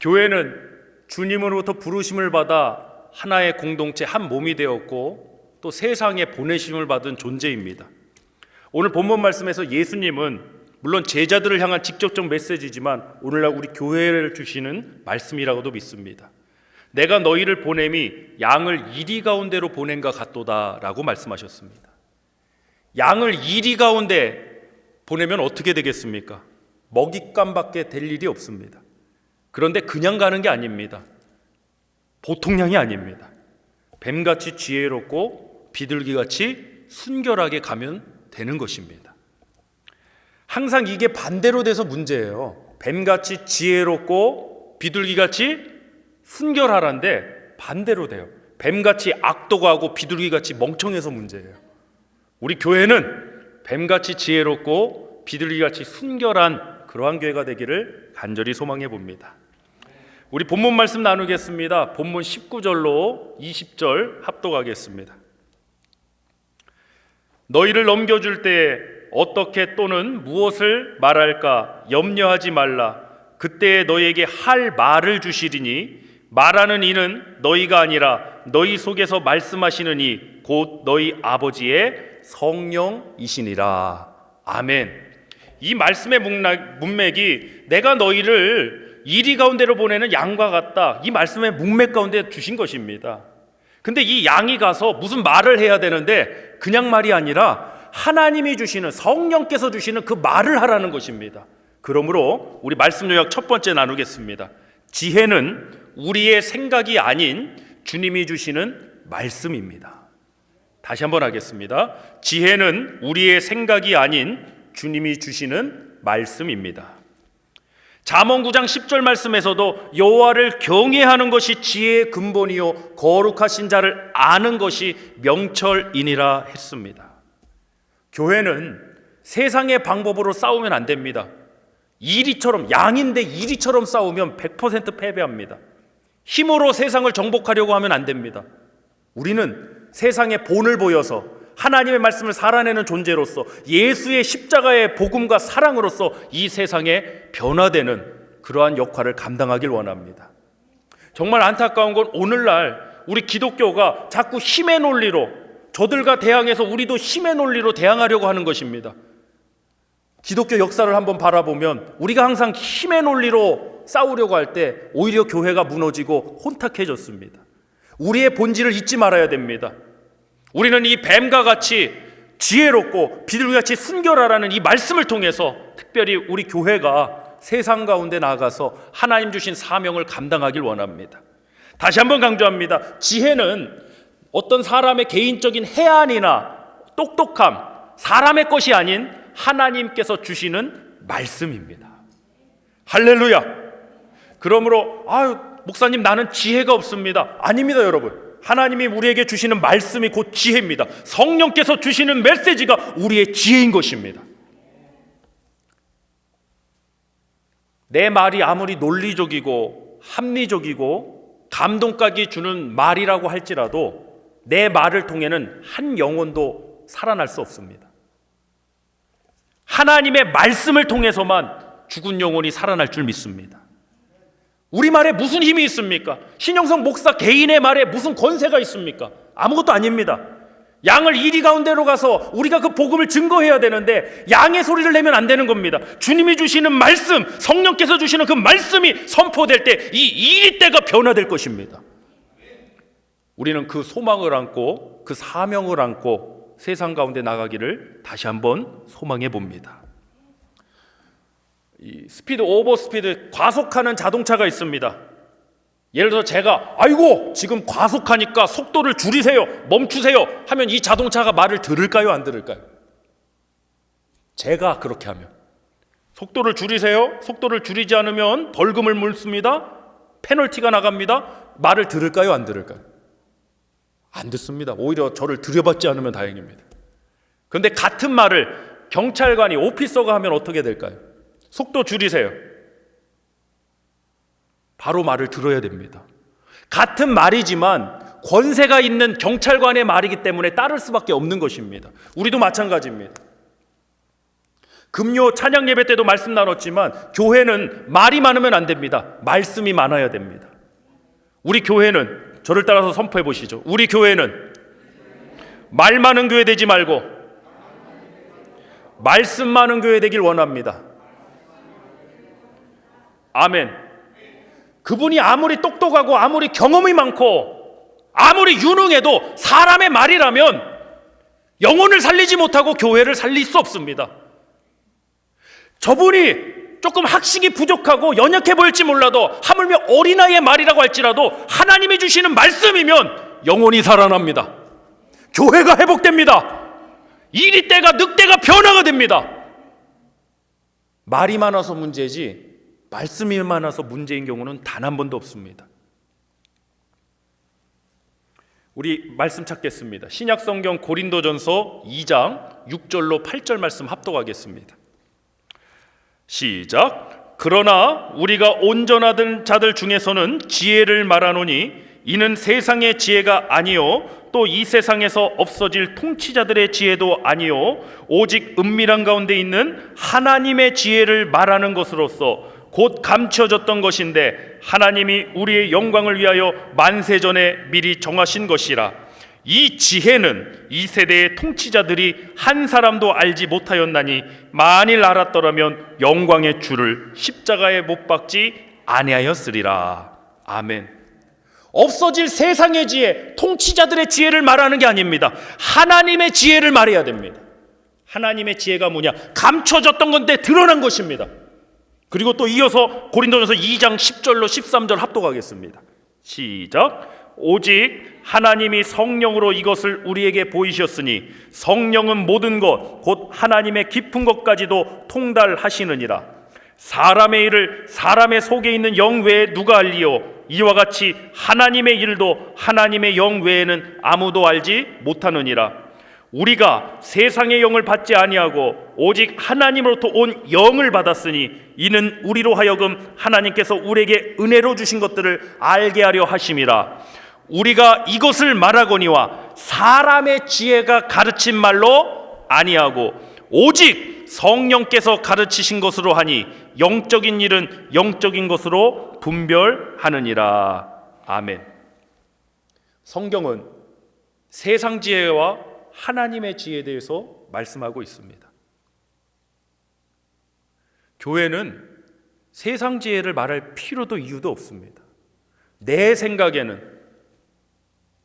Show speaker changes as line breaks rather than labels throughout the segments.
교회는 주님으로부터 부르심을 받아 하나의 공동체, 한 몸이 되었고 또 세상에 보내심을 받은 존재입니다. 오늘 본문 말씀에서 예수님은 물론 제자들을 향한 직접적 메시지지만 오늘날 우리 교회를 주시는 말씀이라고도 믿습니다. 내가 너희를 보냄이 양을 이리 가운데로 보낸과 같도다 라고 말씀하셨습니다. 양을 이리 가운데 보내면 어떻게 되겠습니까? 먹잇감밖에 될 일이 없습니다. 그런데 그냥 가는 게 아닙니다. 보통 양이 아닙니다. 뱀같이 지혜롭고 비둘기같이 순결하게 가면 되는 것입니다. 항상 이게 반대로 돼서 문제예요. 뱀같이 지혜롭고 비둘기같이 순결하란데 반대로 돼요. 뱀같이 악독하고 비둘기같이 멍청해서 문제예요. 우리 교회는 뱀같이 지혜롭고 비둘기같이 순결한 그러한 교회가 되기를 간절히 소망해 봅니다. 우리 본문 말씀 나누겠습니다. 본문 19절로 20절 합독하겠습니다. 너희를 넘겨줄 때에 어떻게 또는 무엇을 말할까 염려하지 말라. 그때에 너희에게 할 말을 주시리니 말하는 이는 너희가 아니라 너희 속에서 말씀하시는 이 곧 너희 아버지의 성령이시니라. 아멘. 이 말씀의 문맥이 내가 너희를 이리 가운데로 보내는 양과 같다. 이 말씀의 문맥 가운데 주신 것입니다. 근데 이 양이 가서 무슨 말을 해야 되는데 그냥 말이 아니라 하나님이 주시는, 성령께서 주시는 그 말을 하라는 것입니다. 그러므로 우리 말씀 요약 첫 번째 나누겠습니다. 지혜는 우리의 생각이 아닌 주님이 주시는 말씀입니다. 다시 한번 하겠습니다. 지혜는 우리의 생각이 아닌 주님이 주시는 말씀입니다. 잠언 9장 10절 말씀에서도 여호와를 경외하는 것이 지혜의 근본이요 거룩하신 자를 아는 것이 명철이니라 했습니다. 교회는 세상의 방법으로 싸우면 안 됩니다. 이리처럼, 양인데 이리처럼 싸우면 100% 패배합니다. 힘으로 세상을 정복하려고 하면 안 됩니다. 우리는 세상의 본을 보여서 하나님의 말씀을 살아내는 존재로서 예수의 십자가의 복음과 사랑으로서 이 세상에 변화되는 그러한 역할을 감당하길 원합니다. 정말 안타까운 건 오늘날 우리 기독교가 자꾸 힘의 논리로, 저들과 대항해서 우리도 힘의 논리로 대항하려고 하는 것입니다. 기독교 역사를 한번 바라보면 우리가 항상 힘의 논리로 싸우려고 할 때 오히려 교회가 무너지고 혼탁해졌습니다. 우리의 본질을 잊지 말아야 됩니다. 우리는 이 뱀과 같이 지혜롭고 비둘기같이 순결하라는 이 말씀을 통해서 특별히 우리 교회가 세상 가운데 나아가서 하나님 주신 사명을 감당하길 원합니다. 다시 한번 강조합니다. 지혜는 어떤 사람의 개인적인 해안이나 똑똑함, 사람의 것이 아닌 하나님께서 주시는 말씀입니다. 할렐루야. 그러므로 목사님 나는 지혜가 없습니다. 아닙니다, 여러분. 하나님이 우리에게 주시는 말씀이 곧 지혜입니다. 성령께서 주시는 메시지가 우리의 지혜인 것입니다. 내 말이 아무리 논리적이고 합리적이고 감동까지 주는 말이라고 할지라도 내 말을 통해는 한 영혼도 살아날 수 없습니다. 하나님의 말씀을 통해서만 죽은 영혼이 살아날 줄 믿습니다. 우리 말에 무슨 힘이 있습니까? 신영성 목사 개인의 말에 무슨 권세가 있습니까? 아무것도 아닙니다. 양을 이리 가운데로 가서 우리가 그 복음을 증거해야 되는데 양의 소리를 내면 안 되는 겁니다. 주님이 주시는 말씀, 성령께서 주시는 그 말씀이 선포될 때 이 이리 때가 변화될 것입니다. 우리는 그 소망을 안고 그 사명을 안고 세상 가운데 나가기를 다시 한번 소망해 봅니다. 이 스피드, 오버 스피드, 과속하는 자동차가 있습니다. 예를 들어 제가 아이고 지금 과속하니까 속도를 줄이세요, 멈추세요 하면 이 자동차가 말을 들을까요, 안 들을까요? 제가 그렇게 하면 속도를 줄이세요, 속도를 줄이지 않으면 벌금을 물습니다, 페널티가 나갑니다. 말을 들을까요, 안 들을까요? 안 듣습니다. 오히려 저를 들여받지 않으면 다행입니다. 그런데 같은 말을 경찰관이, 오피서가 하면 어떻게 될까요? 속도 줄이세요. 바로 말을 들어야 됩니다. 같은 말이지만 권세가 있는 경찰관의 말이기 때문에 따를 수밖에 없는 것입니다. 우리도 마찬가지입니다. 금요 찬양 예배 때도 말씀 나눴지만 교회는 말이 많으면 안 됩니다. 말씀이 많아야 됩니다. 우리 교회는, 저를 따라서 선포해 보시죠. 우리 교회는 말 많은 교회 되지 말고 말씀 많은 교회 되길 원합니다. 아멘. 그분이 아무리 똑똑하고 아무리 경험이 많고 아무리 유능해도 사람의 말이라면 영혼을 살리지 못하고 교회를 살릴 수 없습니다. 저분이 조금 학식이 부족하고 연약해 보일지 몰라도 하물며 어린아이의 말이라고 할지라도 하나님이 주시는 말씀이면 영혼이 살아납니다. 교회가 회복됩니다. 이리 때가 늑대가 변화가 됩니다. 말이 많아서 문제지 말씀이 많아서 문제인 경우는 단 한 번도 없습니다. 우리 말씀 찾겠습니다. 신약성경 고린도전서 2장 6절로 8절 말씀 합독하겠습니다. 시작. 그러나 우리가 온전하던 자들 중에서는 지혜를 말하노니 이는 세상의 지혜가 아니요 또 이 세상에서 없어질 통치자들의 지혜도 아니요 오직 은밀한 가운데 있는 하나님의 지혜를 말하는 것으로서 곧 감춰졌던 것인데 하나님이 우리의 영광을 위하여 만세전에 미리 정하신 것이라. 이 지혜는 이 세대의 통치자들이 한 사람도 알지 못하였나니 만일 알았더라면 영광의 주를 십자가에 못 박지 아니하였으리라. 아멘. 없어질 세상의 지혜, 통치자들의 지혜를 말하는 게 아닙니다. 하나님의 지혜를 말해야 됩니다. 하나님의 지혜가 뭐냐? 감춰졌던 건데 드러난 것입니다. 그리고 또 이어서 고린도전서 2장 10절로 13절 합독하겠습니다. 시작. 오직 하나님이 성령으로 이것을 우리에게 보이셨으니 성령은 모든 것 곧 하나님의 깊은 것까지도 통달하시느니라. 사람의 일을 사람의 속에 있는 영 외에 누가 알리요? 이와 같이 하나님의 일도 하나님의 영 외에는 아무도 알지 못하느니라. 우리가 세상의 영을 받지 아니하고 오직 하나님으로부터 온 영을 받았으니 이는 우리로 하여금 하나님께서 우리에게 은혜로 주신 것들을 알게 하려 하심이라. 우리가 이것을 말하거니와 사람의 지혜가 가르친 말로 아니하고 오직 성령께서 가르치신 것으로 하니 영적인 일은 영적인 것으로 분별하느니라. 아멘. 성경은 세상 지혜와 하나님의 지혜에 대해서 말씀하고 있습니다. 교회는 세상 지혜를 말할 필요도 이유도 없습니다. 내 생각에는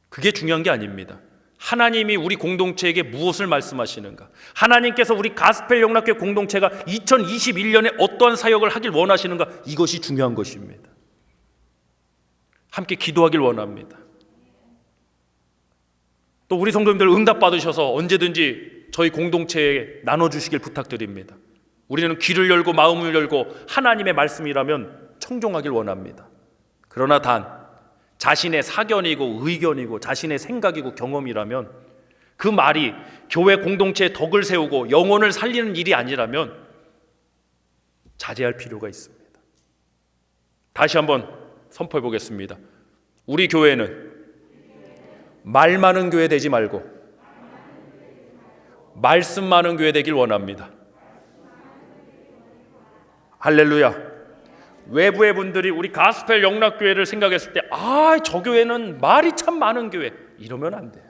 그게 중요한 게 아닙니다. 하나님이 우리 공동체에게 무엇을 말씀하시는가? 하나님께서 우리 가스펠 영락교회 공동체가 2021년에 어떠한 사역을 하길 원하시는가? 이것이 중요한 것입니다. 함께 기도하길 원합니다. 또 우리 성도님들 응답 받으셔서 언제든지 저희 공동체에 나눠주시길 부탁드립니다. 우리는 귀를 열고 마음을 열고 하나님의 말씀이라면 청종하길 원합니다. 그러나 단 자신의 사견이고 의견이고 자신의 생각이고 경험이라면 그 말이 교회 공동체의 덕을 세우고 영혼을 살리는 일이 아니라면 자제할 필요가 있습니다. 다시 한번 선포해 보겠습니다. 우리 교회는 말 많은 교회 되지 말고 말씀 많은 교회 되길 원합니다. 할렐루야. 외부의 분들이 우리 가스펠 영락교회를 생각했을 때 저 교회는 말이 참 많은 교회 이러면 안 돼요.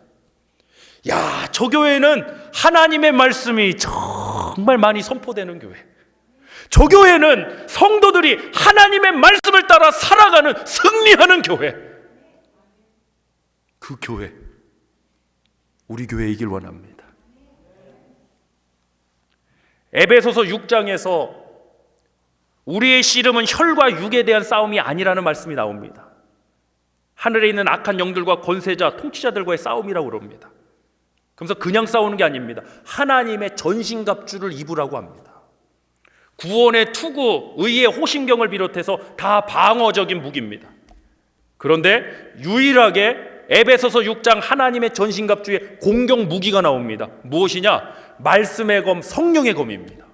저 교회는 하나님의 말씀이 정말 많이 선포되는 교회, 저 교회는 성도들이 하나님의 말씀을 따라 살아가는 승리하는 교회, 그 교회 우리 교회이길 원합니다. 에베소서 6장에서 우리의 씨름은 혈과 육에 대한 싸움이 아니라는 말씀이 나옵니다. 하늘에 있는 악한 영들과 권세자, 통치자들과의 싸움이라고 그럽니다. 그래서 그냥 싸우는 게 아닙니다. 하나님의 전신갑주를 입으라고 합니다. 구원의 투구, 의의 호신경을 비롯해서 다 방어적인 무기입니다. 그런데 유일하게 에베소서 6장 하나님의 전신갑주에 공격 무기가 나옵니다. 무엇이냐? 말씀의 검, 성령의 검입니다.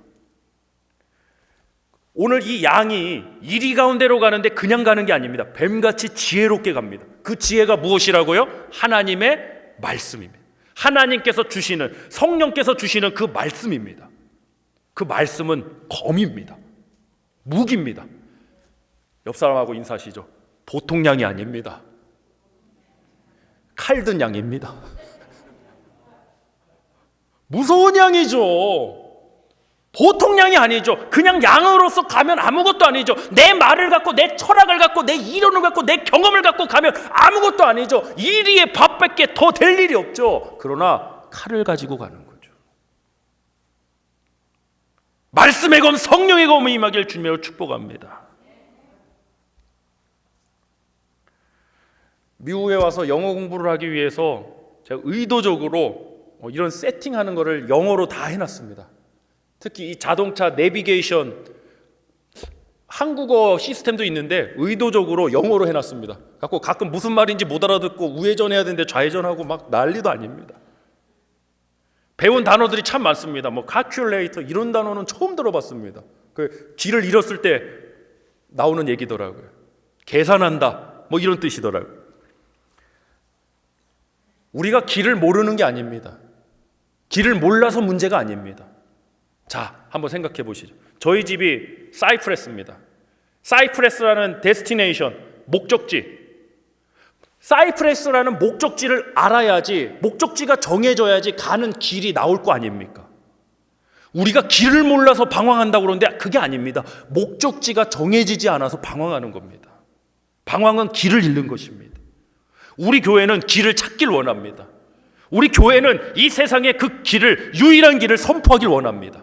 오늘 이 양이 이리 가운데로 가는데 그냥 가는 게 아닙니다. 뱀같이 지혜롭게 갑니다. 그 지혜가 무엇이라고요? 하나님의 말씀입니다. 하나님께서 주시는, 성령께서 주시는 그 말씀입니다. 그 말씀은 검입니다. 무기입니다. 옆 사람하고 인사하시죠. 보통 양이 아닙니다. 칼든 양입니다. 무서운 양이죠. 보통 양이 아니죠. 그냥 양으로서 가면 아무것도 아니죠. 내 말을 갖고, 내 철학을 갖고, 내 이론을 갖고, 내 경험을 갖고 가면 아무것도 아니죠. 이리에 밥밖에 더 될 일이 없죠. 그러나 칼을 가지고 가는 거죠. 말씀의 검, 성령의 검이 임하길 주님으로 축복합니다. 미국에 와서 영어 공부를 하기 위해서 제가 의도적으로 이런 세팅하는 거를 영어로 다 해놨습니다. 특히 이 자동차 내비게이션 한국어 시스템도 있는데 의도적으로 영어로 해놨습니다. 갖고 가끔 무슨 말인지 못 알아듣고 우회전해야 되는데 좌회전하고 막 난리도 아닙니다. 배운 단어들이 참 많습니다. 뭐 calculator 이런 단어는 처음 들어봤습니다. 그 길을 잃었을 때 나오는 얘기더라고요. 계산한다 뭐 이런 뜻이더라고요. 우리가 길을 모르는 게 아닙니다. 길을 몰라서 문제가 아닙니다. 자, 한번 생각해 보시죠. 저희 집이 사이프레스입니다. 사이프레스라는 데스티네이션, 목적지. 사이프레스라는 목적지를 알아야지, 목적지가 정해져야지 가는 길이 나올 거 아닙니까? 우리가 길을 몰라서 방황한다고 그러는데 그게 아닙니다. 목적지가 정해지지 않아서 방황하는 겁니다. 방황은 길을 잃는 것입니다. 우리 교회는 길을 찾길 원합니다. 우리 교회는 이 세상의 그 길을, 유일한 길을 선포하길 원합니다.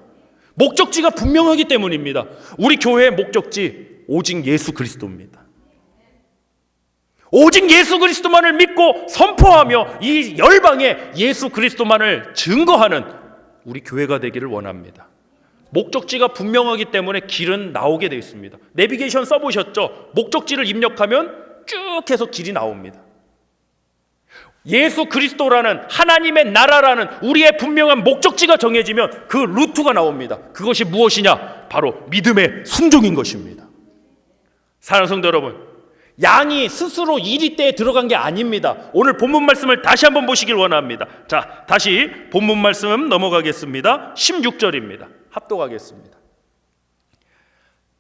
목적지가 분명하기 때문입니다. 우리 교회의 목적지 오직 예수 그리스도입니다. 오직 예수 그리스도만을 믿고 선포하며 이 열방에 예수 그리스도만을 증거하는 우리 교회가 되기를 원합니다. 목적지가 분명하기 때문에 길은 나오게 되어 있습니다. 내비게이션 써보셨죠? 목적지를 입력하면 쭉 해서 길이 나옵니다. 예수 그리스도라는 하나님의 나라라는 우리의 분명한 목적지가 정해지면 그 루트가 나옵니다. 그것이 무엇이냐? 바로 믿음의 순종인 것입니다. 사랑하는 성도 여러분, 양이 스스로 이리떼에 들어간 게 아닙니다. 오늘 본문 말씀을 다시 한번 보시길 원합니다. 자, 다시 본문 말씀 넘어가겠습니다. 16절입니다. 합독하겠습니다.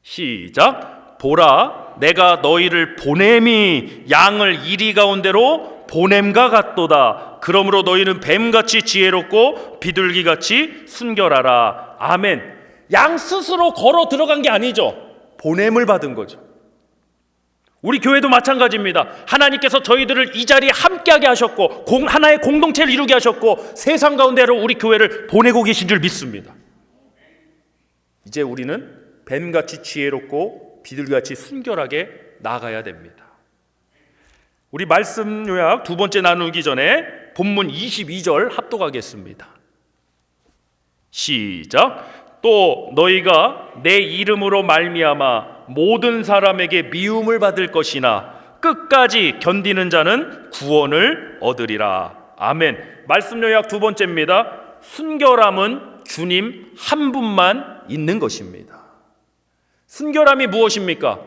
시작. 보라, 내가 너희를 보냄이 양을 이리 가운데로 보냄과 같도다. 그러므로 너희는 뱀같이 지혜롭고 비둘기같이 순결하라. 아멘. 양 스스로 걸어 들어간 게 아니죠. 보냄을 받은 거죠. 우리 교회도 마찬가지입니다. 하나님께서 저희들을 이 자리에 함께하게 하셨고 하나의 공동체를 이루게 하셨고 세상 가운데로 우리 교회를 보내고 계신 줄 믿습니다. 이제 우리는 뱀같이 지혜롭고 비둘기같이 순결하게 나아가야 됩니다. 우리 말씀 요약 두 번째 나누기 전에 본문 22절 합독하겠습니다. 시작. 또 너희가 내 이름으로 말미암아 모든 사람에게 미움을 받을 것이나 끝까지 견디는 자는 구원을 얻으리라. 아멘. 말씀 요약 두 번째입니다. 순결함은 주님 한 분만 있는 것입니다. 순결함이 무엇입니까?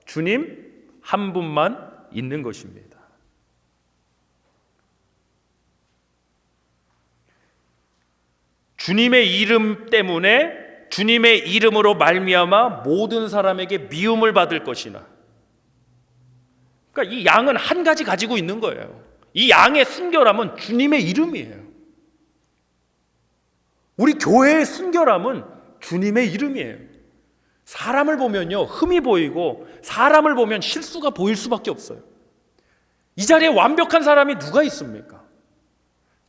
주님 한 분만 있는 것입니다. 주님의 이름 때문에 주님의 이름으로 말미암아 모든 사람에게 미움을 받을 것이나, 그러니까 이 양은 한 가지 가지고 있는 거예요. 이 양의 순결함은 주님의 이름이에요. 우리 교회의 순결함은 주님의 이름이에요. 사람을 보면요 흠이 보이고 사람을 보면 실수가 보일 수밖에 없어요. 이 자리에 완벽한 사람이 누가 있습니까?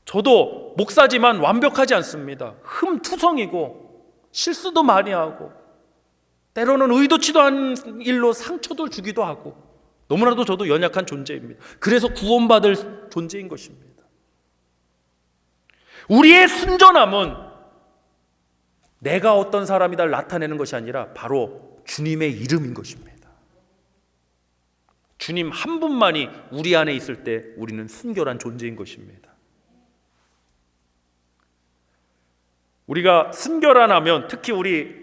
저도 목사지만 완벽하지 않습니다. 흠투성이고 실수도 많이 하고 때로는 의도치도 않은 일로 상처도 주기도 하고 너무나도 저도 연약한 존재입니다. 그래서 구원받을 존재인 것입니다. 우리의 순전함은 내가 어떤 사람이다 나타내는 것이 아니라 바로 주님의 이름인 것입니다. 주님 한 분만이 우리 안에 있을 때 우리는 순결한 존재인 것입니다. 우리가 순결하면 특히 우리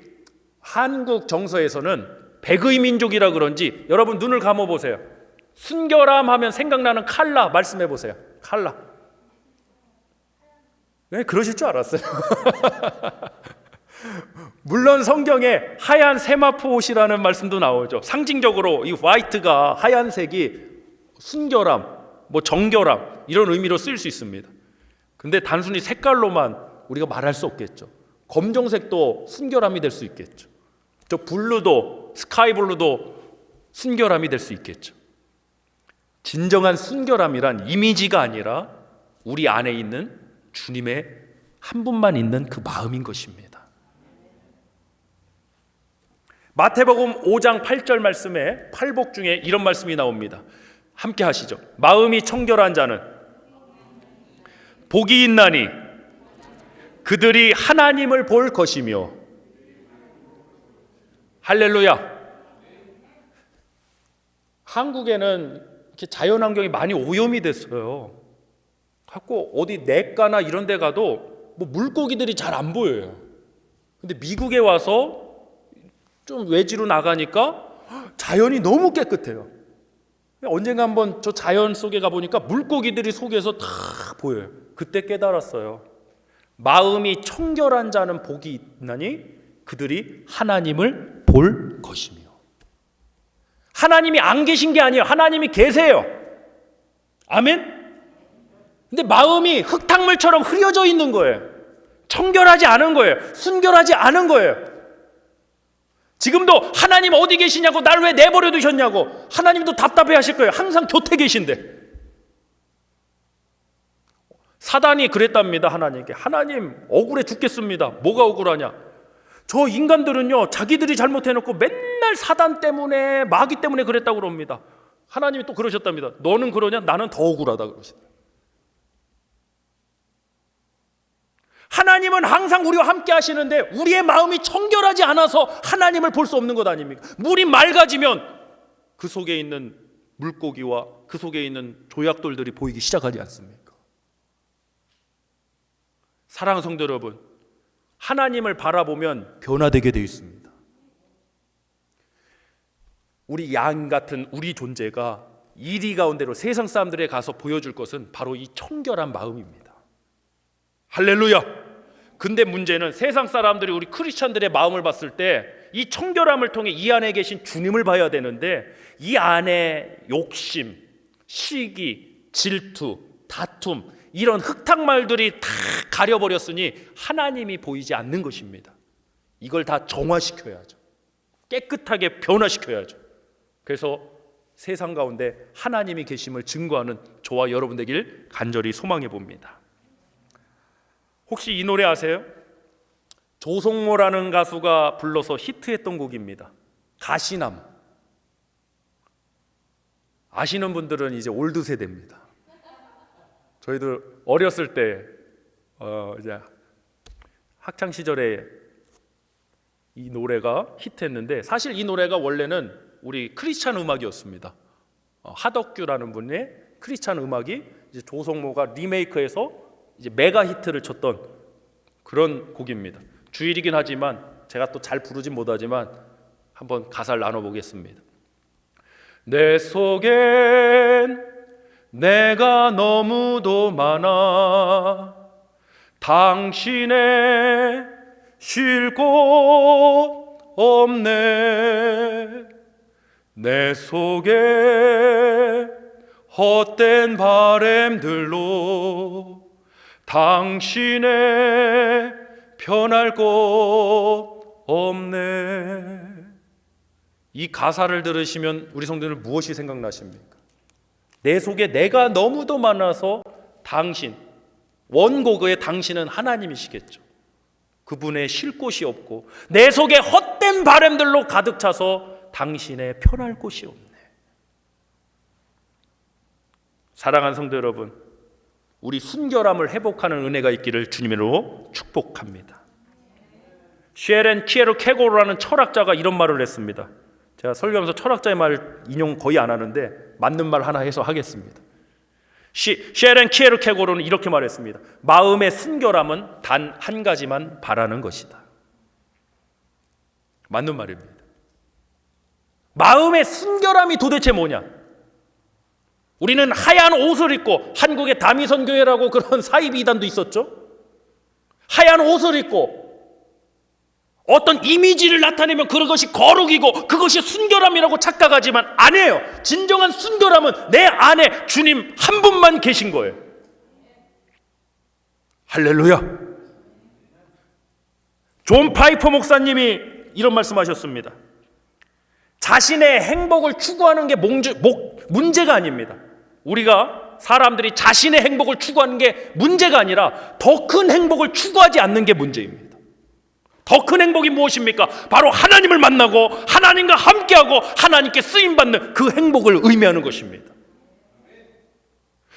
한국 정서에서는 백의 민족이라 그런지 여러분 눈을 감아 보세요. 순결함 하면 생각나는 칼라 말씀해 보세요. 칼라. 왜 그러실 줄 알았어요. 물론 성경에 하얀 세마포 옷이라는 말씀도 나오죠. 상징적으로 이 화이트가, 하얀색이 순결함, 정결함 이런 의미로 쓰일 수 있습니다. 근데 단순히 색깔로만 우리가 말할 수 없겠죠. 검정색도 순결함이 될 수 있겠죠. 저 블루도, 스카이 블루도 순결함이 될 수 있겠죠. 진정한 순결함이란 이미지가 아니라 우리 안에 있는 주님의 한 분만 있는 그 마음인 것입니다. 마태복음 5장 8절 말씀에 팔복 중에 이런 말씀이 나옵니다. 함께 하시죠. 마음이 청결한 자는 복이 있나니 그들이 하나님을 볼 것이며. 할렐루야. 한국에는 이렇게 자연환경이 많이 오염이 됐어요. 갖고 어디 내과나 이런 데 가도 물고기들이 잘 안 보여요. 근데 미국에 와서 좀 외지로 나가니까 자연이 너무 깨끗해요. 언젠가 한번 저 자연 속에 가보니까 물고기들이 속에서 다 보여요. 그때 깨달았어요. 마음이 청결한 자는 복이 있나니 그들이 하나님을 볼 것이며. 하나님이 안 계신 게 아니에요. 하나님이 계세요. 아멘? 근데 마음이 흙탕물처럼 흐려져 있는 거예요. 청결하지 않은 거예요. 순결하지 않은 거예요. 지금도 하나님 어디 계시냐고, 날 왜 내버려 두셨냐고 하나님도 답답해 하실 거예요. 항상 곁에 계신데. 사단이 그랬답니다. 하나님께. 하나님 억울해 죽겠습니다. 뭐가 억울하냐? 저 인간들은요 자기들이 잘못해놓고 맨날 사단 때문에, 마귀 때문에 그랬다고 그럽니다. 하나님이 또 그러셨답니다. 너는 그러냐? 나는 더 억울하다 그러시다. 하나님은 항상 우리와 함께 하시는데 우리의 마음이 청결하지 않아서 하나님을 볼 수 없는 것 아닙니까? 물이 맑아지면 그 속에 있는 물고기와 그 속에 있는 조약돌들이 보이기 시작하지 않습니까? 사랑하는 성도 여러분, 하나님을 바라보면 변화되게 되어 있습니다. 우리 양 같은 우리 존재가 이리 가운데로 세상 사람들에 가서 보여줄 것은 바로 이 청결한 마음입니다. 할렐루야. 근데 문제는 세상 사람들이 우리 크리스찬들의 마음을 봤을 때 이 청결함을 통해 이 안에 계신 주님을 봐야 되는데 이 안에 욕심, 시기, 질투, 다툼 이런 흙탕말들이 다 가려버렸으니 하나님이 보이지 않는 것입니다. 이걸 다 정화시켜야죠. 깨끗하게 변화시켜야죠. 그래서 세상 가운데 하나님이 계심을 증거하는 저와 여러분 되길 간절히 소망해 봅니다. 혹시 이 노래 아세요? 조성모라는 가수가 불러서 히트했던 곡입니다. 가시나무. 아시는 분들은 이제 올드 세대입니다. 저희들 어렸을 때 이제 학창 시절에 이 노래가 히트했는데 사실 이 노래가 원래는 우리 크리스찬 음악이었습니다. 하덕규라는 분의 크리스찬 음악이 이제 조성모가 리메이크해서 이제 메가 히트를 쳤던 그런 곡입니다. 주일이긴 하지만 제가 또 잘 부르진 못하지만 한번 가사를 나눠보겠습니다. 내 속엔 내가 너무도 많아 당신의 쉴 곳 없네 내 속에 헛된 바램들로 당신의 편할 곳 없네. 이 가사를 들으시면 우리 성도들 무엇이 생각나십니까? 내 속에 내가 너무도 많아서 당신, 원곡의 당신은 하나님이시겠죠. 그분의 쉴 곳이 없고 내 속에 헛된 바램들로 가득 차서 당신의 편할 곳이 없네. 사랑하는 성도 여러분, 우리 순결함을 회복하는 은혜가 있기를 주님으로 축복합니다. 쉐렌 키에로 케고르라는 철학자가 이런 말을 했습니다. 제가 설교하면서 철학자의 말 인용 거의 안 하는데 맞는 말 하나 해서 하겠습니다. 쉐렌 키에로 케고르는 이렇게 말했습니다. 마음의 순결함은 단 한 가지만 바라는 것이다. 맞는 말입니다. 마음의 순결함이 도대체 뭐냐? 우리는 하얀 옷을 입고, 한국에 다미선교회라고 그런 사이비단도 있었죠. 하얀 옷을 입고 어떤 이미지를 나타내면 그것이 거룩이고 그것이 순결함이라고 착각하지만 아니에요. 진정한 순결함은 내 안에 주님 한 분만 계신 거예요. 할렐루야. 존 파이퍼 목사님이 이런 말씀하셨습니다. 자신의 행복을 추구하는 게 문제가 아닙니다. 우리가 사람들이 자신의 행복을 추구하는 게 문제가 아니라 더 큰 행복을 추구하지 않는 게 문제입니다. 더 큰 행복이 무엇입니까? 바로 하나님을 만나고 하나님과 함께하고 하나님께 쓰임받는 그 행복을 의미하는 것입니다.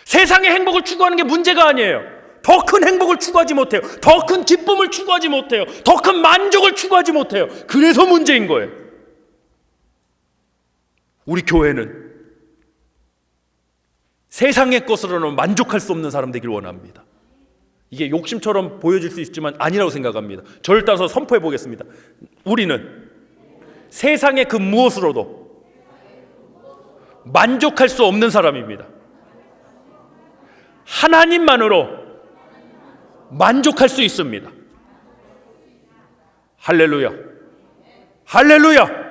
세상의 행복을 추구하는 게 문제가 아니에요. 더 큰 행복을 추구하지 못해요. 더 큰 기쁨을 추구하지 못해요. 더 큰 만족을 추구하지 못해요. 그래서 문제인 거예요. 우리 교회는 세상의 것으로는 만족할 수 없는 사람 되길 원합니다. 이게 욕심처럼 보여질 수 있지만 아니라고 생각합니다. 저를 따라서 선포해 보겠습니다. 우리는 세상의 그 무엇으로도 만족할 수 없는 사람입니다. 하나님만으로 만족할 수 있습니다. 할렐루야. 할렐루야.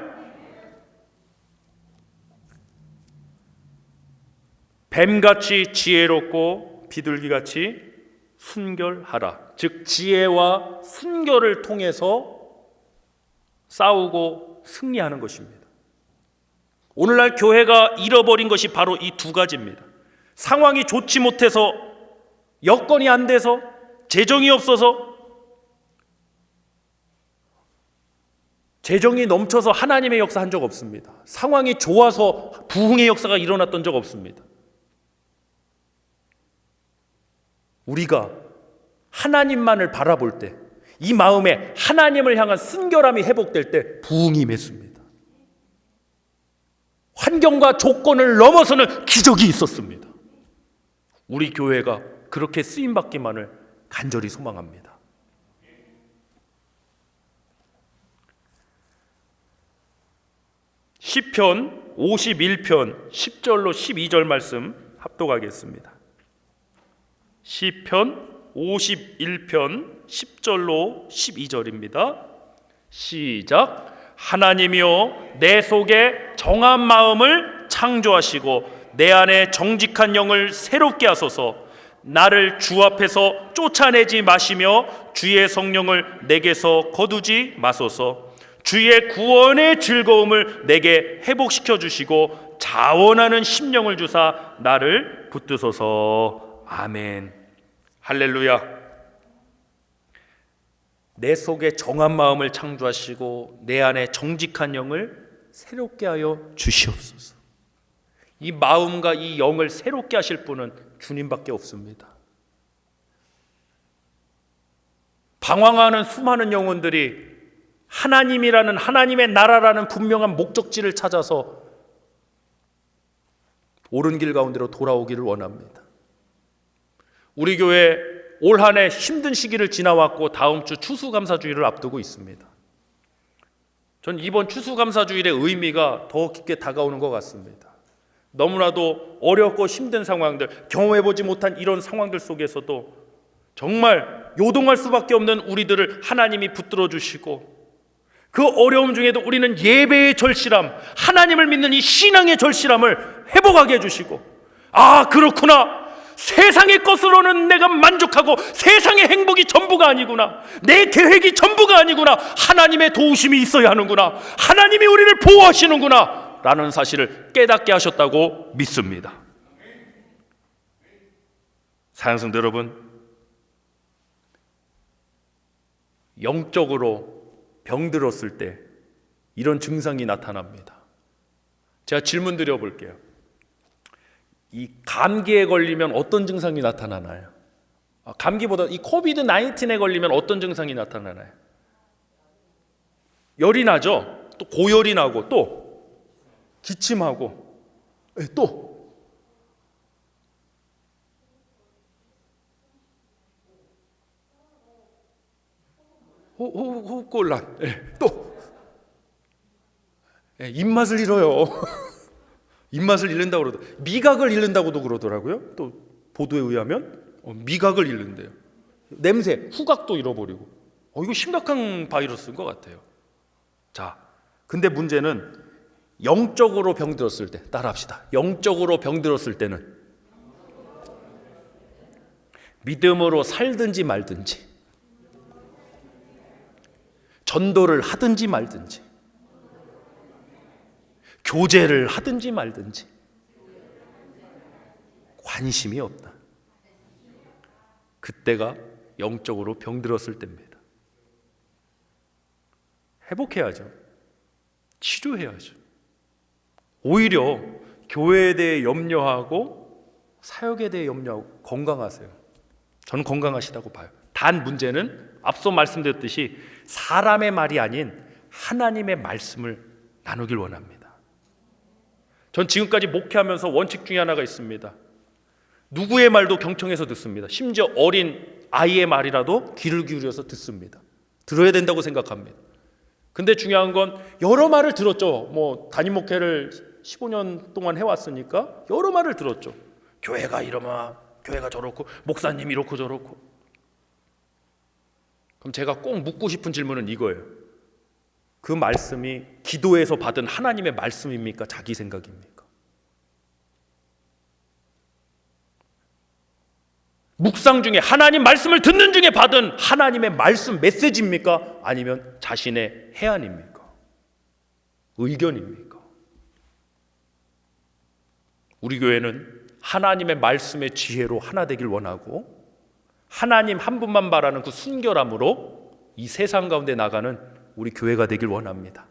뱀같이 지혜롭고 비둘기같이 순결하라. 즉 지혜와 순결을 통해서 싸우고 승리하는 것입니다. 오늘날 교회가 잃어버린 것이 바로 이 두 가지입니다. 상황이 좋지 못해서, 여건이 안 돼서, 재정이 없어서, 재정이 넘쳐서 하나님의 역사 한 적 없습니다. 상황이 좋아서 부흥의 역사가 일어났던 적 없습니다. 우리가 하나님만을 바라볼 때, 이 마음에 하나님을 향한 순결함이 회복될 때 부흥이 맺습니다. 환경과 조건을 넘어서는 기적이 있었습니다. 우리 교회가 그렇게 쓰임받기만을 간절히 소망합니다. 시편 51편 10절로 12절 말씀 합독하겠습니다. 시편 51편 10절로 12절입니다. 시작. 하나님이여 내 속에 정한 마음을 창조하시고 내 안에 정직한 영을 새롭게 하소서. 나를 주 앞에서 쫓아내지 마시며 주의 성령을 내게서 거두지 마소서. 주의 구원의 즐거움을 내게 회복시켜 주시고 자원하는 심령을 주사 나를 붙드소서. 아멘. 할렐루야. 내 속에 정한 마음을 창조하시고 내 안에 정직한 영을 새롭게 하여 주시옵소서. 이 마음과 이 영을 새롭게 하실 분은 주님밖에 없습니다. 방황하는 수많은 영혼들이 하나님이라는, 하나님의 나라라는 분명한 목적지를 찾아서 옳은 길 가운데로 돌아오기를 원합니다. 우리 교회 올 한 해 힘든 시기를 지나왔고 다음 주 추수감사주일을 앞두고 있습니다. 전 이번 추수감사주일의 의미가 더 깊게 다가오는 것 같습니다. 너무나도 어렵고 힘든 상황들, 경험해보지 못한 이런 상황들 속에서도 정말 요동할 수밖에 없는 우리들을 하나님이 붙들어 주시고, 그 어려움 중에도 우리는 예배의 절실함, 하나님을 믿는 이 신앙의 절실함을 회복하게 해주시고, 아 그렇구나, 세상의 것으로는 내가 만족하고 세상의 행복이 전부가 아니구나, 내 계획이 전부가 아니구나, 하나님의 도우심이 있어야 하는구나, 하나님이 우리를 보호하시는구나 라는 사실을 깨닫게 하셨다고 믿습니다. 사랑성도 여러분, 영적으로 병들었을 때 이런 증상이 나타납니다. 제가 질문 드려볼게요. 이 감기에 걸리면 어떤 증상이 나타나나요? 감기보다 이 코비드 19에 걸리면 어떤 증상이 나타나나요? 열이 나죠. 또 고열이 나고, 또 기침하고, 또 호흡곤란, 또 입맛을 잃어요. 입맛을 잃는다고 그러더라고요. 미각을 잃는다고도 그러더라고요. 또 보도에 의하면 미각을 잃는데요. 냄새, 후각도 잃어버리고. 이거 심각한 바이러스인 것 같아요. 자, 근데 문제는 영적으로 병들었을 때, 따라합시다. 영적으로 병들었을 때는 믿음으로 살든지 말든지, 전도를 하든지 말든지, 교제를 하든지 말든지 관심이 없다. 그때가 영적으로 병들었을 때입니다. 회복해야죠. 치료해야죠. 오히려 교회에 대해 염려하고 사역에 대해 염려하고 건강하세요. 저는 건강하시다고 봐요. 단 문제는 앞서 말씀드렸듯이 사람의 말이 아닌 하나님의 말씀을 나누길 원합니다. 전 지금까지 목회하면서 원칙 중에 하나가 있습니다. 누구의 말도 경청해서 듣습니다. 심지어 어린 아이의 말이라도 귀를 기울여서 듣습니다. 들어야 된다고 생각합니다. 근데 중요한 건 여러 말을 들었죠. 담임 목회를 15년 동안 해왔으니까 여러 말을 들었죠. 교회가 이러면 교회가 저렇고 목사님이 이렇고 저렇고. 그럼 제가 꼭 묻고 싶은 질문은 이거예요. 그 말씀이 기도에서 받은 하나님의 말씀입니까? 자기 생각입니까? 묵상 중에 하나님 말씀을 듣는 중에 받은 하나님의 말씀 메시지입니까? 아니면 자신의 해안입니까? 의견입니까? 우리 교회는 하나님의 말씀의 지혜로 하나 되길 원하고 하나님 한 분만 바라는 그 순결함으로 이 세상 가운데 나가는 우리 교회가 되길 원합니다.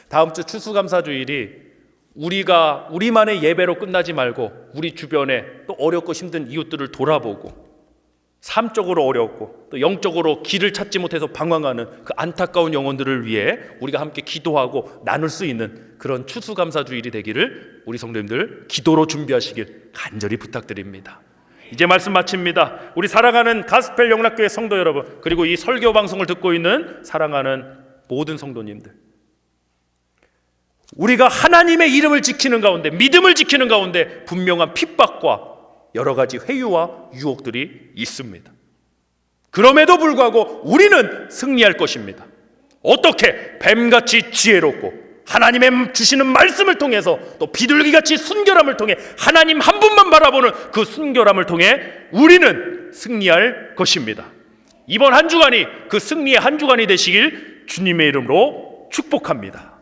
다음 주 추수감사주일이 우리만의 예배로 끝나지 말고 우리 주변에 또 어렵고 힘든 이웃들을 돌아보고 삶적으로 어렵고 또 영적으로 길을 찾지 못해서 방황하는 그 안타까운 영혼들을 위해 우리가 함께 기도하고 나눌 수 있는 그런 추수감사주일이 되기를 우리 성도님들 기도로 준비하시길 간절히 부탁드립니다. 이제 말씀 마칩니다. 우리 사랑하는 가스펠 영락교회 성도 여러분, 그리고 이 설교 방송을 듣고 있는 사랑하는 모든 성도님들, 우리가 하나님의 이름을 지키는 가운데, 믿음을 지키는 가운데 분명한 핍박과 여러 가지 회유와 유혹들이 있습니다. 그럼에도 불구하고 우리는 승리할 것입니다. 어떻게? 뱀같이 지혜롭고 하나님의 주시는 말씀을 통해서 또 비둘기같이 순결함을 통해 하나님 한 분만 바라보는 그 순결함을 통해 우리는 승리할 것입니다. 이번 한 주간이 그 승리의 한 주간이 되시길 주님의 이름으로 축복합니다.